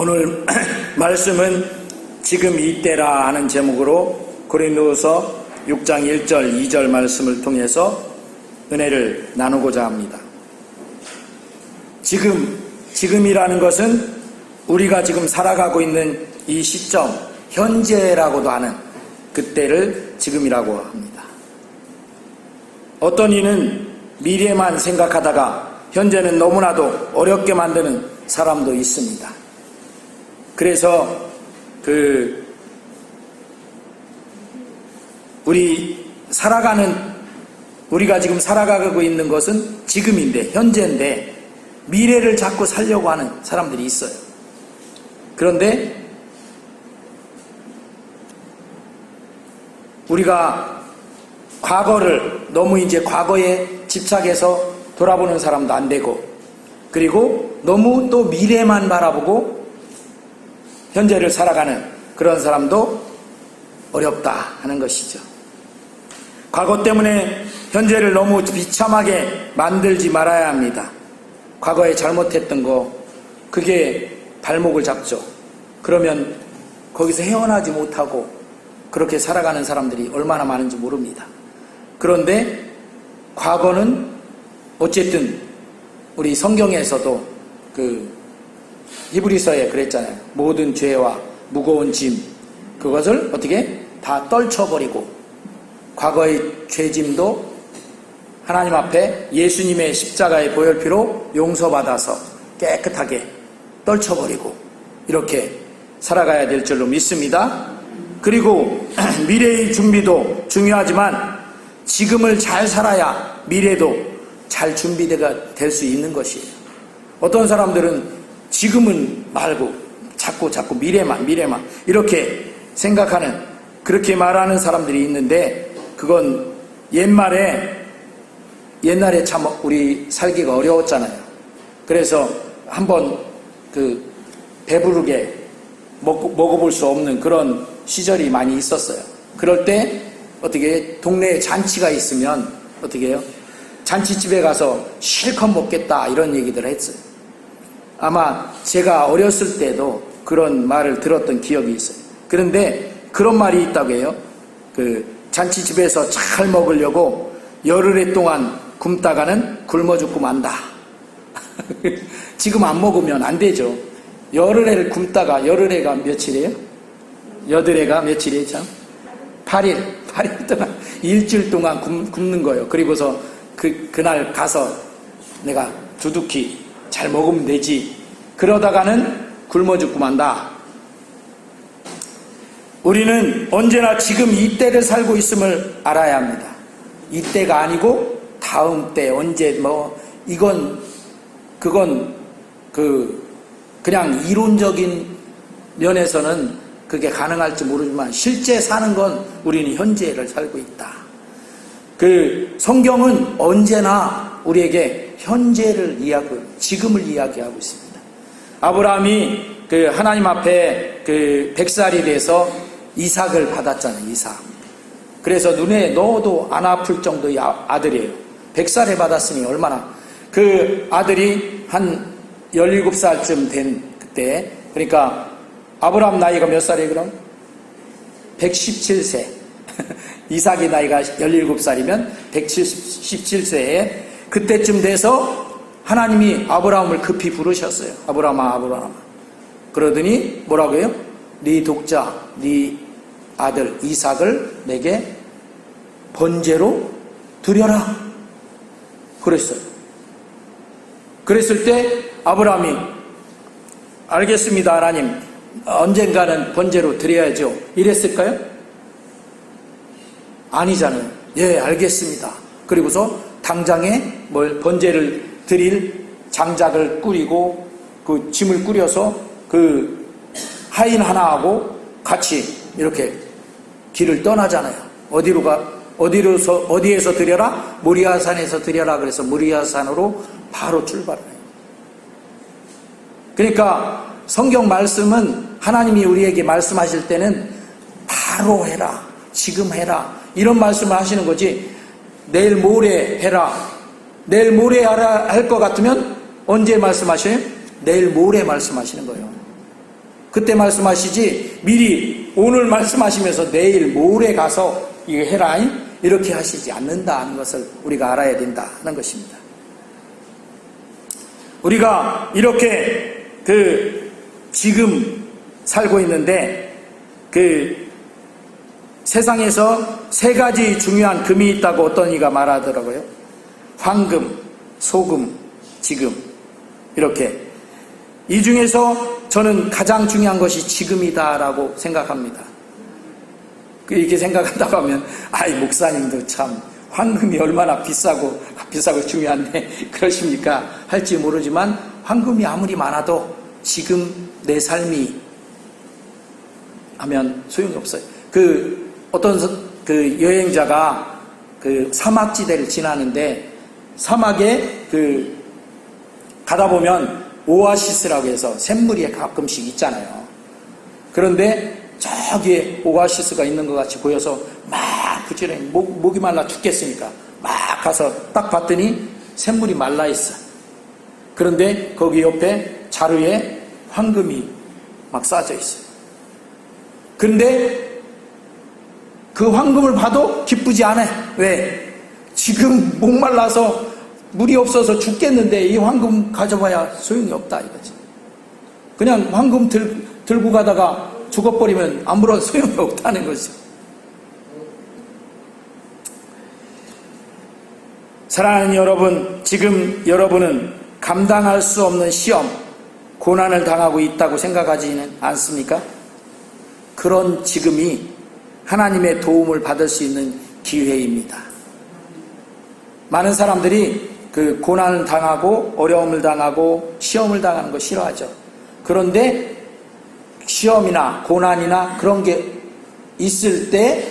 오늘 말씀은 지금 이때라 하는 제목으로 고린도후서 6장 1절 2절 말씀을 통해서 은혜를 나누고자 합니다. 지금이라는 것은 우리가 지금 살아가고 있는 이 시점, 현재라고도 하는 그때를 지금이라고 합니다. 어떤 이는 미래만 생각하다가 현재는 너무나도 어렵게 만드는 사람도 있습니다. 그래서 우리가 지금 살아가고 있는 것은 지금인데, 현재인데 미래를 자꾸 살려고 하는 사람들이 있어요. 그런데 우리가 과거를 너무 이제 과거에 집착해서 돌아보는 사람도 안 되고, 그리고 너무 또 미래만 바라보고 현재를 살아가는 그런 사람도 어렵다 하는 것이죠. 과거 때문에 현재를 너무 비참하게 만들지 말아야 합니다. 과거에 잘못했던 거, 그게 발목을 잡죠. 그러면 거기서 헤어나지 못하고 그렇게 살아가는 사람들이 얼마나 많은지 모릅니다. 그런데 과거는 어쨌든 우리 성경에서도 히브리서에 그랬잖아요. 모든 죄와 무거운 짐, 그것을 어떻게 다 떨쳐버리고 과거의 죄짐도 하나님 앞에 예수님의 십자가의 보혈피로 용서받아서 깨끗하게 떨쳐버리고 이렇게 살아가야 될 줄로 믿습니다. 그리고 미래의 준비도 중요하지만 지금을 잘 살아야 미래도 잘 준비가 될 수 있는 것이에요. 어떤 사람들은 지금은 말고 자꾸 미래만 이렇게 생각하는, 그렇게 말하는 사람들이 있는데, 그건 옛날에 참 우리 살기가 어려웠잖아요. 그래서 한번 배부르게 먹어볼 수 없는 그런 시절이 많이 있었어요. 그럴 때 어떻게 동네에 잔치가 있으면 어떻게 해요? 잔치집에 가서 실컷 먹겠다 이런 얘기들을 했어요. 아마 제가 어렸을 때도 그런 말을 들었던 기억이 있어요. 그런데 그런 말이 있다고 해요. 잔치집에서 잘 먹으려고 열흘 동안 굶다가는 굶어 죽고 만다. 지금 안 먹으면 안 되죠. 열흘을 굶다가, 열흘에가 며칠이에요? 여덟해가 며칠이에요? 참? 8일 동안, 일주일 동안 굶는 거예요. 그리고서 그날 가서 내가 두둑히 잘 먹으면 되지. 그러다가는 굶어 죽고 만다. 우리는 언제나 지금 이때를 살고 있음을 알아야 합니다. 이때가 아니고 다음 때, 언제, 그건 그냥 이론적인 면에서는 그게 가능할지 모르지만 실제 사는 건 우리는 현재를 살고 있다. 성경은 언제나 우리에게 현재를 이야기하고, 지금을 이야기하고 있습니다. 아브라함이 하나님 앞에 100살이 돼서 이삭을 받았잖아요. 이삭. 그래서 눈에 넣어도 안 아플 정도의 아들이에요. 100살에 받았으니 얼마나. 그 아들이 한 17살쯤 된 그때, 그러니까 아브라함 나이가 몇 살이에요 그럼? 117세. 이삭의 나이가 17살이면 117세에 그때쯤 돼서 하나님이 아브라함을 급히 부르셨어요. 아브라함아. 그러더니 뭐라고 해요? 네 독자, 네 아들 이삭을 내게 번제로 드려라. 그랬어요. 그랬을 때 아브라함이 알겠습니다 하나님, 언젠가는 번제로 드려야죠 이랬을까요? 아니잖아요. 예, 알겠습니다. 그리고서 당장에 번제를 드릴 장작을 꾸리고 그 짐을 꾸려서 하인 하나하고 같이 이렇게 길을 떠나잖아요. 어디에서 드려라? 모리아산에서 드려라. 그래서 모리아산으로 바로 출발해요. 그러니까 성경 말씀은 하나님이 우리에게 말씀하실 때는 바로 해라, 지금 해라, 이런 말씀을 하시는 거지, 내일 모레 해라, 내일 모레 하라 할 것 같으면 언제 말씀하셔요? 내일 모레 말씀하시는 거예요. 그때 말씀하시지 미리 오늘 말씀하시면서 내일 모레 가서 이거 해라 이렇게 하시지 않는다는 것을 우리가 알아야 된다는 것입니다. 우리가 이렇게 지금 살고 있는데 세상에서 세 가지 중요한 금이 있다고 어떤 이가 말하더라고요. 황금, 소금, 지금. 이렇게. 이 중에서 저는 가장 중요한 것이 지금이다라고 생각합니다. 이렇게 생각한다고 하면, 목사님도 참, 황금이 얼마나 비싸고 중요한데, 그러십니까? 할지 모르지만, 황금이 아무리 많아도 지금 내 삶이 하면 소용이 없어요. 어떤 여행자가 사막지대를 지나는데, 사막에 가다 보면 오아시스라고 해서 샘물이 가끔씩 있잖아요. 그런데 저기에 오아시스가 있는 것 같이 보여서 막 부지런히 목이 말라 죽겠으니까 막 가서 딱 봤더니 샘물이 말라 있어. 그런데 거기 옆에 자루에 황금이 막 쌓여져 있어요. 그런데 그 황금을 봐도 기쁘지 않아. 왜? 지금 목말라서 물이 없어서 죽겠는데 이 황금 가져봐야 소용이 없다 이거지. 그냥 황금 들고 가다가 죽어버리면 아무런 소용이 없다는 거죠. 사랑하는 여러분, 지금 여러분은 감당할 수 없는 시험, 고난을 당하고 있다고 생각하지는 않습니까? 그런 지금이 하나님의 도움을 받을 수 있는 기회입니다. 많은 사람들이 고난을 당하고 어려움을 당하고 시험을 당하는 거 싫어하죠. 그런데 시험이나 고난이나 그런 게 있을 때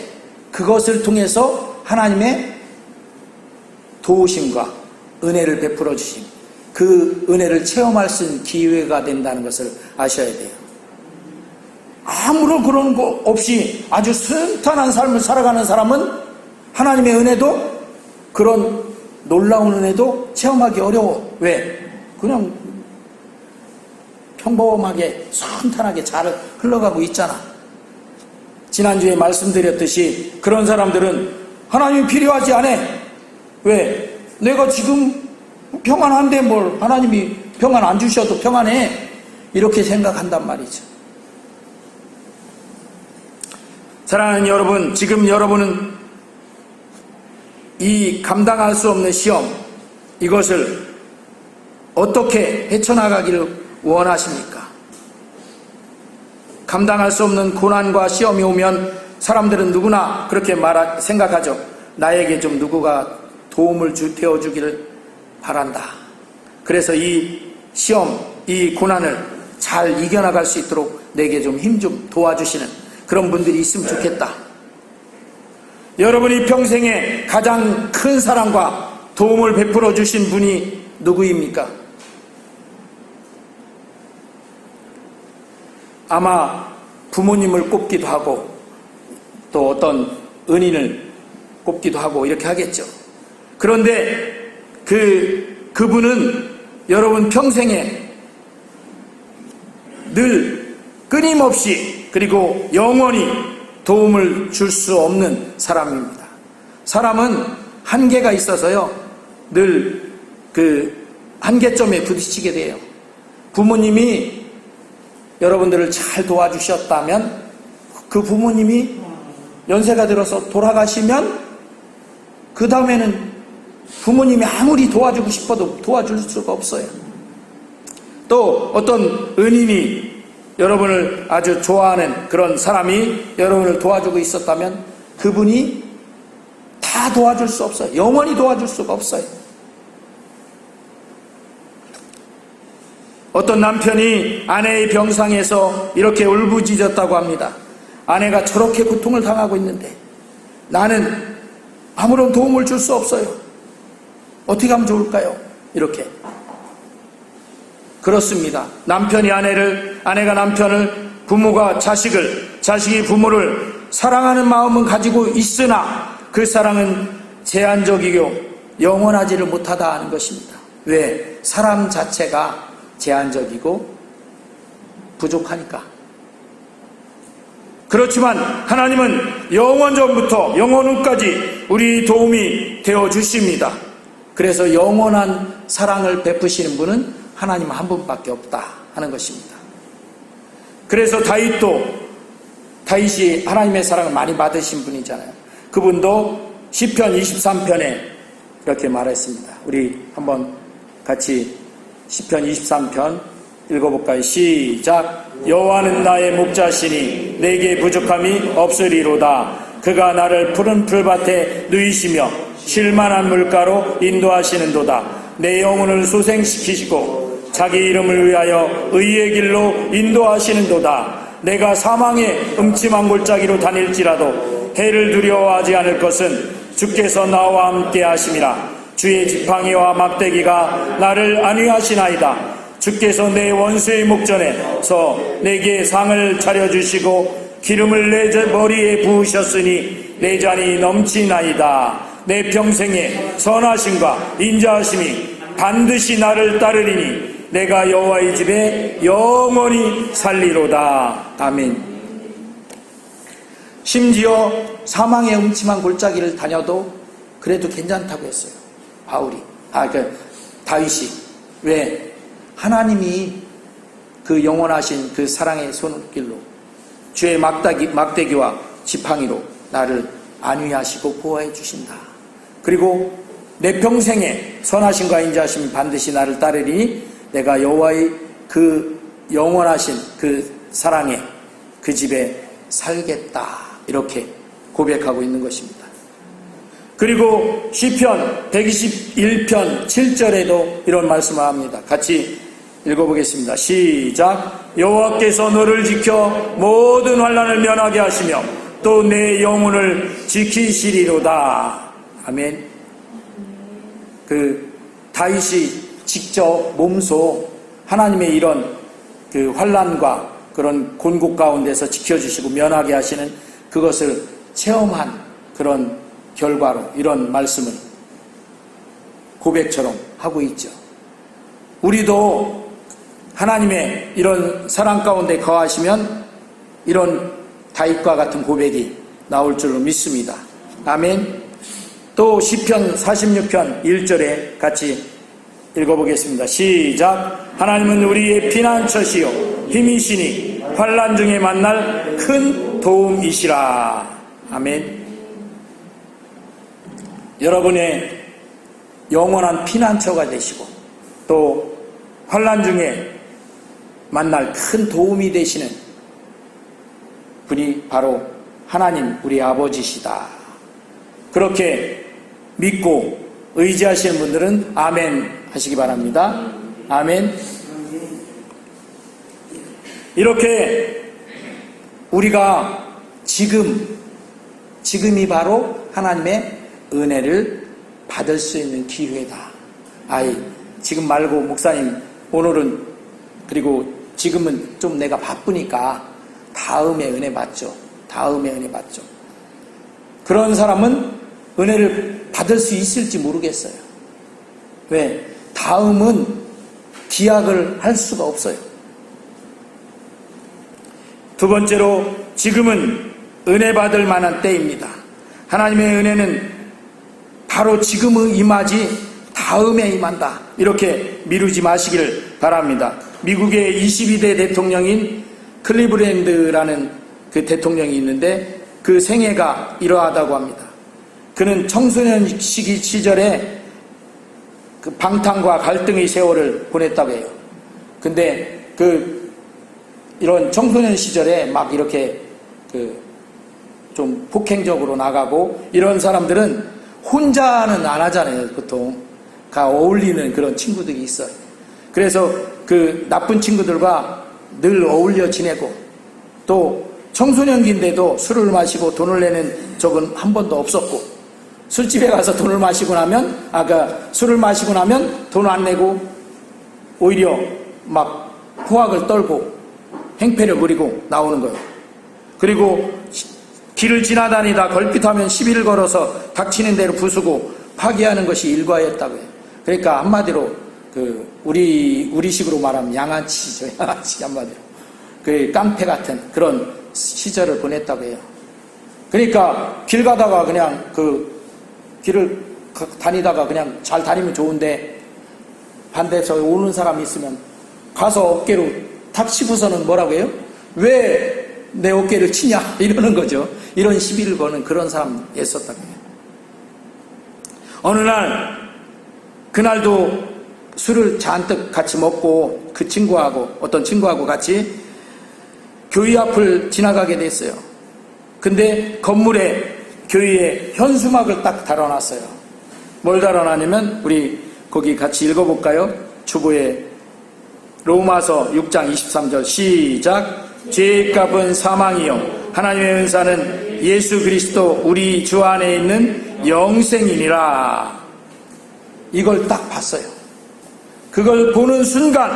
그것을 통해서 하나님의 도우심과 은혜를 베풀어 주심, 그 은혜를 체험할 수 있는 기회가 된다는 것을 아셔야 돼요. 아무런 그런 거 없이 아주 순탄한 삶을 살아가는 사람은 하나님의 은혜도 그런 놀라운 은혜도 체험하기 어려워. 왜? 그냥 평범하게 순탄하게 잘 흘러가고 있잖아. 지난주에 말씀드렸듯이 그런 사람들은 하나님이 필요하지 않아. 왜? 내가 지금 평안한데 뭘 하나님이 평안 안 주셔도 평안해. 이렇게 생각한단 말이죠. 사랑하는 여러분, 지금 여러분은 이 감당할 수 없는 시험, 이것을 어떻게 헤쳐나가기를 원하십니까? 감당할 수 없는 고난과 시험이 오면 사람들은 누구나 그렇게 생각하죠. 나에게 좀 누구가 도움을 되어주기를 바란다. 그래서 이 시험, 이 고난을 잘 이겨나갈 수 있도록 내게 좀 힘 좀 도와주시는 그런 분들이 있으면 좋겠다. 여러분이 평생에 가장 큰 사랑과 도움을 베풀어 주신 분이 누구입니까? 아마 부모님을 꼽기도 하고 또 어떤 은인을 꼽기도 하고 이렇게 하겠죠. 그런데 그분은 여러분 평생에 늘 끊임없이 그리고 영원히 도움을 줄 수 없는 사람입니다. 사람은 한계가 있어서요, 늘 한계점에 부딪히게 돼요. 부모님이 여러분들을 잘 도와주셨다면 그 부모님이 연세가 들어서 돌아가시면 그 다음에는 부모님이 아무리 도와주고 싶어도 도와줄 수가 없어요. 또 어떤 은인이 여러분을 아주 좋아하는 그런 사람이 여러분을 도와주고 있었다면 그분이 다 도와줄 수 없어요. 영원히 도와줄 수가 없어요. 어떤 남편이 아내의 병상에서 이렇게 울부짖었다고 합니다. 아내가 저렇게 고통을 당하고 있는데 나는 아무런 도움을 줄 수 없어요. 어떻게 하면 좋을까요? 이렇게. 그렇습니다. 아내가 남편을, 부모가 자식을, 자식이 부모를 사랑하는 마음은 가지고 있으나 그 사랑은 제한적이고 영원하지를 못하다 하는 것입니다. 왜? 사람 자체가 제한적이고 부족하니까. 그렇지만 하나님은 영원 전부터 영원 후까지 우리 도움이 되어 주십니다. 그래서 영원한 사랑을 베푸시는 분은 하나님 한 분밖에 없다 하는 것입니다. 그래서 다윗이 하나님의 사랑을 많이 받으신 분이잖아요. 그분도 시편 23편에 이렇게 말했습니다. 우리 한번 같이 시편 23편 읽어볼까요? 시작. 여호와는 나의 목자시니 내게 부족함이 없으리로다. 그가 나를 푸른 풀밭에 누이시며 쉴만한 물가로 인도하시는도다. 내 영혼을 소생시키시고 자기 이름을 위하여 의의 길로 인도하시는도다. 내가 사망의 음침한 골짜기로 다닐지라도 해를 두려워하지 않을 것은 주께서 나와 함께 하심이라. 주의 지팡이와 막대기가 나를 안위하시나이다. 주께서 내 원수의 목전에서 내게 상을 차려주시고 기름을 내 머리에 부으셨으니 내 잔이 넘치나이다. 내 평생에 선하심과 인자하심이 반드시 나를 따르리니 내가 여호와의 집에 영원히 살리로다. 아멘. 심지어 사망의 음침한 골짜기를 다녀도 그래도 괜찮다고 했어요. 다윗이. 왜? 하나님이 그 영원하신 그 사랑의 손길로 주의 막대기와 지팡이로 나를 안위하시고 보호해 주신다. 그리고 내 평생에 선하심과 인자하심이 반드시 나를 따르리니 내가 여호와의 그 영원하신 그 사랑의 그 집에 살겠다. 이렇게 고백하고 있는 것입니다. 그리고 시편 121편 7절에도 이런 말씀을 합니다. 같이 읽어보겠습니다. 시작. 여호와께서 너를 지켜 모든 환난을 면하게 하시며 또 내 영혼을 지키시리로다. 아멘. 다윗이 직접 몸소 하나님의 이런 그 환난과 그런 곤곡 가운데서 지켜주시고 면하게 하시는 그것을 체험한 그런 결과로 이런 말씀을 고백처럼 하고 있죠. 우리도 하나님의 이런 사랑 가운데 거하시면 이런 다윗과 같은 고백이 나올 줄로 믿습니다. 아멘. 또 시편 46편 1절에 같이 읽어보겠습니다. 시작. 하나님은 우리의 피난처시요 힘이시니 환난 중에 만날 큰 도움이시라. 아멘. 여러분의 영원한 피난처가 되시고 또 환난 중에 만날 큰 도움이 되시는 분이 바로 하나님 우리 아버지시다. 그렇게 믿고 의지하시는 분들은 아멘 하시기 바랍니다. 아멘. 이렇게 우리가 지금이 바로 하나님의 은혜를 받을 수 있는 기회다. 지금 말고 목사님 오늘은 그리고 지금은 좀 내가 바쁘니까 다음에 은혜 받죠. 다음에 은혜 받죠. 그런 사람은 은혜를 받을 수 있을지 모르겠어요. 왜? 다음은 기약을 할 수가 없어요. 두 번째로 지금은 은혜 받을 만한 때입니다. 하나님의 은혜는 바로 지금은 임하지 다음에 임한다. 이렇게 미루지 마시기를 바랍니다. 미국의 22대 대통령인 클리브랜드라는 그 대통령이 있는데 그 생애가 이러하다고 합니다. 그는 청소년 시절에 그 방탕과 갈등의 세월을 보냈다고 해요. 근데 이런 청소년 시절에 막 이렇게 좀 폭행적으로 나가고 이런 사람들은 혼자는 안 하잖아요. 보통 어울리는 그런 친구들이 있어요. 그래서 그 나쁜 친구들과 늘 어울려 지내고 또 청소년기인데도 술을 마시고 돈을 내는 적은 한 번도 없었고 술집에 가서 술을 마시고 나면 돈 안 내고 오히려 막 후악을 떨고 행패를 부리고 나오는 거예요. 그리고 길을 지나다니다 걸핏하면 시비를 걸어서 닥치는 대로 부수고 파괴하는 것이 일과였다고 해요. 그러니까 한마디로 우리식으로 말하면 양아치죠. 양아치 한마디로. 그 깡패 같은 그런 시절을 보냈다고 해요. 그러니까 길 가다가 그냥 그 길을 다니다가 그냥 잘 다니면 좋은데 반대에서 오는 사람이 있으면 가서 어깨로 탁 치고서는 뭐라고 해요? 왜 내 어깨를 치냐? 이러는 거죠. 이런 시비를 거는 그런 사람이 있었다고 해요. 어느 날 그날도 술을 잔뜩 같이 먹고 그 친구하고 어떤 친구하고 같이 교회 앞을 지나가게 됐어요. 근데 건물에 교회에 현수막을 딱 달아놨어요. 뭘 달아놨냐면 우리 거기 같이 읽어볼까요? 주보에 로마서 6장 23절 시작. 죄의 값은 사망이요 하나님의 은사는 예수 그리스도 우리 주 안에 있는 영생이니라. 이걸 딱 봤어요. 그걸 보는 순간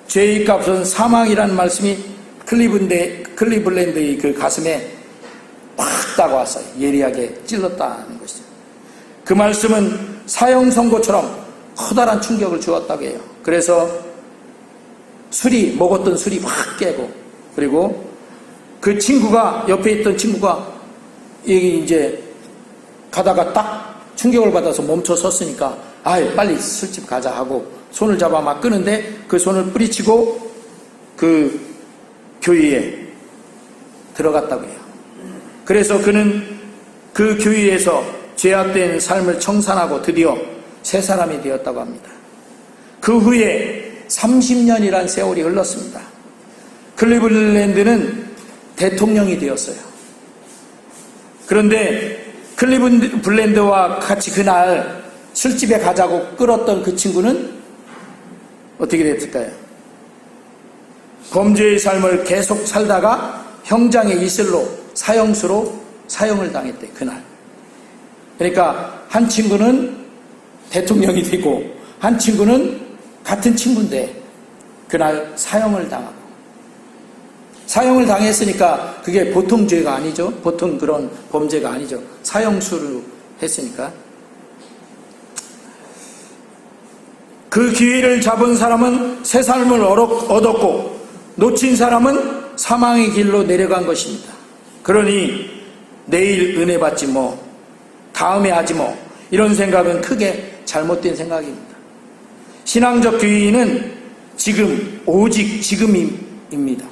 죄의 값은 사망이라는 말씀이 클리블랜드의 그 가슴에 팍 다가왔어요. 예리하게 찔렀다는 것이죠. 그 말씀은 사형 선고처럼 커다란 충격을 주었다고 해요. 그래서 먹었던 술이 확 깨고, 그리고 그 친구가, 옆에 있던 친구가 이제 가다가 딱 충격을 받아서 멈춰 섰으니까 빨리 술집 가자 하고 손을 잡아 막 끄는데 그 손을 뿌리치고 그 교회에 들어갔다고 해요. 그래서 그는 그 교회에서 죄악된 삶을 청산하고 드디어 새 사람이 되었다고 합니다. 그 후에 30년이란 세월이 흘렀습니다. 클리블랜드는 대통령이 되었어요. 그런데 클리블랜드와 같이 그날 술집에 가자고 끌었던 그 친구는 어떻게 됐을까요? 범죄의 삶을 계속 살다가 형장의 이슬로 사형수로 사형을 당했대, 그날. 그러니까 한 친구는 대통령이 되고 한 친구는 같은 친구인데 그날 사형을 당하고, 사형을 당했으니까 그게 보통 죄가 아니죠. 보통 그런 범죄가 아니죠. 사형수로 했으니까. 그 기회를 잡은 사람은 새 삶을 얻었고 놓친 사람은 사망의 길로 내려간 것입니다. 그러니 내일 은혜 받지 뭐, 다음에 하지 뭐, 이런 생각은 크게 잘못된 생각입니다. 신앙적 교회는 지금, 오직 지금입니다.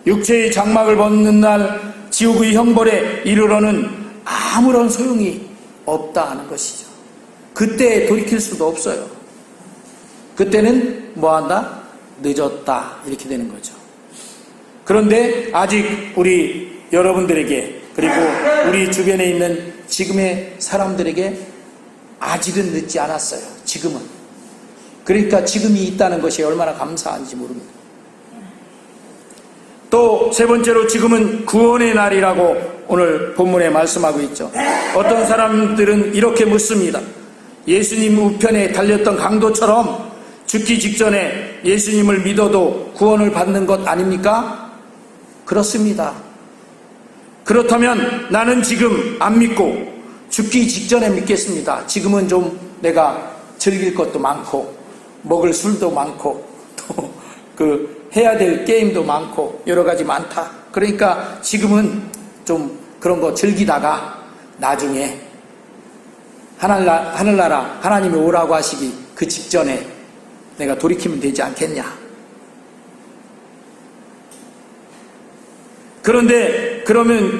육체의 장막을 벗는 날 지옥의 형벌에 이르러는 아무런 소용이 없다 하는 것이죠. 그때 돌이킬 수도 없어요. 그때는 뭐한다? 늦었다, 이렇게 되는 거죠. 그런데 아직 우리 여러분들에게, 그리고 우리 주변에 있는 지금의 사람들에게 아직은 늦지 않았어요. 지금은. 그러니까 지금이 있다는 것이 얼마나 감사한지 모릅니다. 또 세 번째로 지금은 구원의 날이라고 오늘 본문에 말씀하고 있죠. 어떤 사람들은 이렇게 묻습니다. 예수님 우편에 달렸던 강도처럼 죽기 직전에 예수님을 믿어도 구원을 받는 것 아닙니까? 그렇습니다. 그렇다면 나는 지금 안 믿고 죽기 직전에 믿겠습니다. 지금은 좀 내가 즐길 것도 많고 먹을 술도 많고 또 해야 될 게임도 많고 여러 가지 많다. 그러니까 지금은 좀 그런 거 즐기다가 나중에 하늘나라 하나님이 오라고 하시기 그 직전에 내가 돌이키면 되지 않겠냐. 그런데 그러면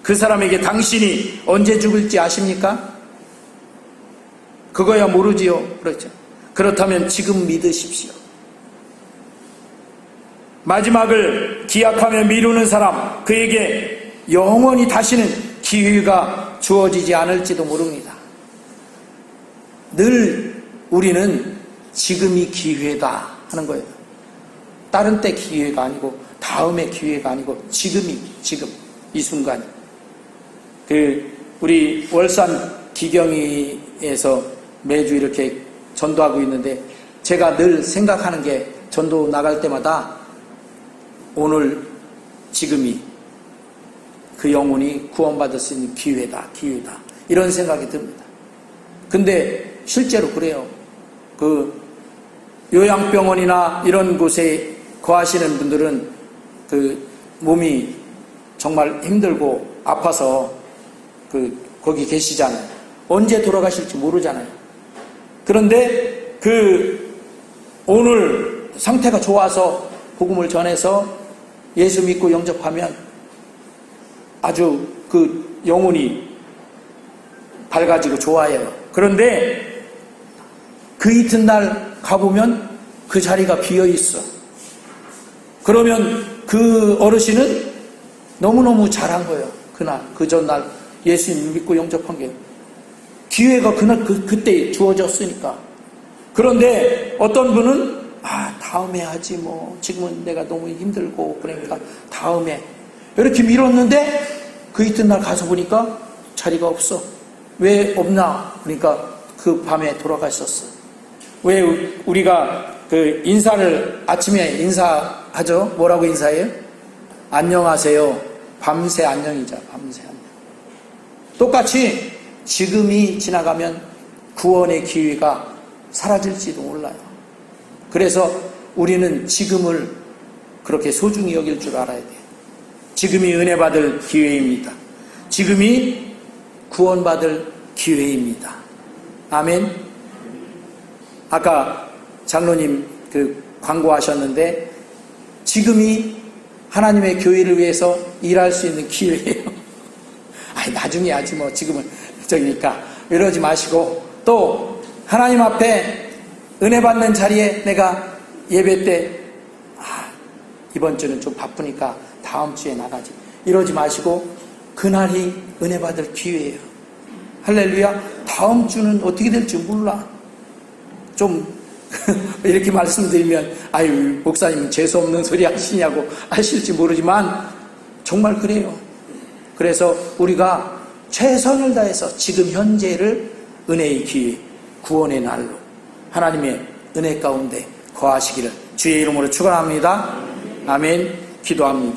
그 사람에게 당신이 언제 죽을지 아십니까? 그거야 모르지요. 그렇죠. 그렇다면 지금 믿으십시오. 마지막을 기약하며 미루는 사람, 그에게 영원히 다시는 기회가 주어지지 않을지도 모릅니다. 늘 우리는 지금이 기회다 하는 거예요. 다른 때 기회가 아니고 다음에 기회가 아니고 지금 이 순간이. 우리 월산 기경이에서 매주 이렇게 전도하고 있는데 제가 늘 생각하는 게 전도 나갈 때마다 오늘 지금이 그 영혼이 구원받을 수 있는 기회다 이런 생각이 듭니다. 근데 실제로 그래요. 요양병원이나 이런 곳에 거하시는 분들은 그 몸이 정말 힘들고 아파서 거기 계시잖아요. 언제 돌아가실지 모르잖아요. 그런데 오늘 상태가 좋아서 복음을 전해서 예수 믿고 영접하면 아주 영혼이 밝아지고 좋아해요. 그런데 그 이튿날 가보면 그 자리가 비어 있어. 그러면 그 어르신은 너무너무 잘한 거예요. 그 전날 예수님 믿고 영접한 게 기회가 그때 주어졌으니까. 그런데 어떤 분은 다음에 하지 뭐 지금은 내가 너무 힘들고 그러니까 다음에 이렇게 미뤘는데 그 이튿날 가서 보니까 자리가 없어. 왜 없나? 그러니까 그 밤에 돌아가셨어. 왜 우리가 인사를 아침에 인사하죠? 뭐라고 인사해요? 안녕하세요. 밤새 안녕이자 밤새 안녕. 똑같이 지금이 지나가면 구원의 기회가 사라질지도 몰라요. 그래서 우리는 지금을 그렇게 소중히 여길 줄 알아야 돼요. 지금이 은혜 받을 기회입니다. 지금이 구원받을 기회입니다. 아멘. 아까 장로님 광고하셨는데 지금이 하나님의 교회를 위해서 일할 수 있는 기회예요. 나중에 하지 뭐 지금은 저기니까 이러지 마시고 또 하나님 앞에 은혜 받는 자리에 내가 예배 때 이번 주는 좀 바쁘니까 다음 주에 나가지 이러지 마시고 그날이 은혜 받을 기회예요. 할렐루야. 다음 주는 어떻게 될지 몰라. 좀 이렇게 말씀드리면 목사님 재수없는 소리 하시냐고 하실지 모르지만 정말 그래요. 그래서 우리가 최선을 다해서 지금 현재를 은혜의 기회, 구원의 날로 하나님의 은혜 가운데 거하시기를 주의 이름으로 축원합니다. 아멘. 기도합니다.